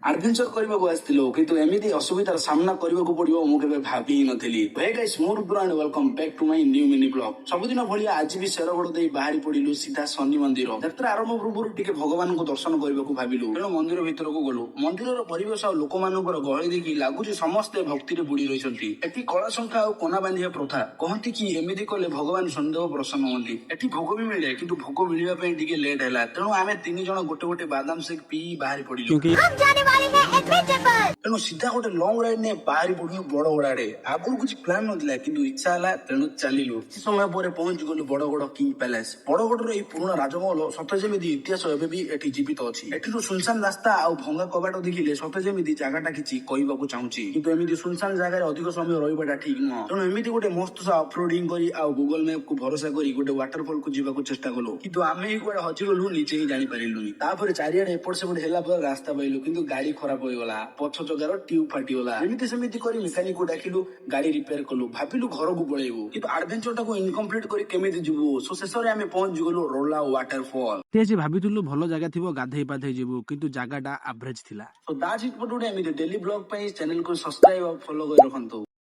Adventure କରିବାକୁ ଆସିଥିଲୁ କିନ୍ତୁ ଏମିତି ଅସୁବିଧାର ସାମ୍ନା କରିବାକୁ ପଡିବ ମୁଁ କେବେ ଭାବି ହିଁ ନଥିଲି। ହେ ଗାଇସ୍, ମୁଁ Rudra and welcome back to my new mini blog. ସବୁଦିନ ଭଳିଆ ଆଜି ବି ଶେରଗଡ଼ ଦେଇ ବାହାରି ପଡିଲୁ ସିଧା ଶନି ମନ୍ଦିର। ଯାତ୍ରା ଆରମ୍ଭ ପୂର୍ବରୁ ଟିକେ ଭଗବାନଙ୍କୁ ଦର୍ଶନ କରିବାକୁ ଭାବିଲୁ, ତେଣୁ ମନ୍ଦିର ଭିତରକୁ ଗଲୁ। ମନ୍ଦିରର ପରିବେଶ ଆଉ ଲୋକମାନଙ୍କର ଗହଳି ଦେଖି ଲାଗୁଛି ସମସ୍ତେ ଭକ୍ତିରେ ବୁଡି ରହିଛନ୍ତି। ଏଠି କଳା ସଂଖ୍ୟା ଆଉ କନା ବାନ୍ଧିବା ପ୍ରଥା, କହନ୍ତି କି ଏମିତି କଲେ ଭଗବାନ ସନ୍ଦେହ ପ୍ରସନ୍ନ ହୁଅନ୍ତି। ଏଠି ଭୋଗ ବି ମିଳେ କିନ୍ତୁ ଭୋଗ ମିଳିବା ପାଇଁ ଟିକେ ଲେଟ୍ ହେଲା, ତେଣୁ ଆମେ 3 ଜଣ ଗୋଟେ ଗୋଟେ ବାଦାମ ସେକ୍ ପିଇ ବାହାରି ପଡିଲୁ। ତେଣୁ ସିଧା ଗୋଟେ ଲଙ୍ଗ ରାଇଡ୍ ନେଇ ବାହାରି ପଡିଲୁ ବଡଗଡ ଆଡେ। ଆଗରୁ କିଛି ପ୍ଲାନ ନଥିଲା କିନ୍ତୁ ଇଚ୍ଛା ହେଲା ତେଣୁ ଚାଲିଲୁ। କିଛି ସମୟ ପରେ ପହଞ୍ଚି ଗଲୁ ବଡଗଡ କିଙ୍ଗ ପ୍ୟାଲେସ। ବଡଗଡର ଏଇ ପୁରୁଣା ରାଜମହଲ ସତେ ଯେମିତି ଇତିହାସ ଏବେ ବି ଏଠି ଜୀବିତ ଅଛି। ଏଠିର ସୁନସାନ ରାସ୍ତା ଆଉ ଭଙ୍ଗା କବାଟ ଦେଖିଲେ ସତେ ଯେମିତି ଜାଗାଟା କିଛି କହିବାକୁ ଚାହୁଁଛି, କିନ୍ତୁ ଏମିତି ସୁନସାନ ଜାଗାରେ ଅଧିକ ସମୟ ରହିବାଟା ଠିକ ନୁହଁ। ତେଣୁ ଏମିତି ଗୋଟେ ମସ୍ତ ଅଫରୋଡିଂ କରି ଆଉ ଗୁଗଲ ମ୍ୟାପ କୁ ଭରସା କରି ଗୋଟେ ୱାଟରଫଲ କୁ ଯିବାକୁ ଚେଷ୍ଟା କଲୁ, କିନ୍ତୁ ଆମେ ହିଁ କୁଆଡେ ହଜିଗଲୁ, ନିଜେ ହିଁ ଜାଣିପାରିଲୁନି। ତାପରେ ଚାରିଆଡେ ଏପଟ ସେପଟ ହେଲା ପରେ ରାସ୍ତା ପାଇଲୁ, କିନ୍ତୁ ଗାଡି ଖରାପ ହୋଇଗଲା। ପଛ ଚକାର ଟ୍ୟୁବ ଫାଟିଗଲା। ଏମିତି ସେମିତି କରି ମେକାନିକ କୁ ଡାକିଲୁ, ଗାଡି ରିପେୟାର କଲୁ। ଭାବିଲୁ ଘରକୁ ପଳେଇବୁ, କିନ୍ତୁ ଆଡଭେଞ୍ଚର ଟାକୁ ଇନକମ୍ପ୍ଲିଟ କରି କେମିତି ଯିବୁ। ସୋ ଶେଷରେ ଆମେ ପହଞ୍ଚି ଗଲୁ ରୋଲା ୱାଟରଫଲ। ଆଜି ଭାବିଥିଲୁ ଭଲ ଜାଗା ଥିବ, ଗାଧେଇ ପାଧେଇ ଯିବୁ, କିନ୍ତୁ ଜାଗାଟା ଆଭରେଜ ଥିଲା। So that's it for today. ଏମିତି ଡେଲି ବ୍ଲଗ ପାଇଁ ଚ୍ୟାନେଲକୁ ସବସ୍କ୍ରାଇବ ଆଉ ଫଲୋ କରି ରଖନ୍ତୁ।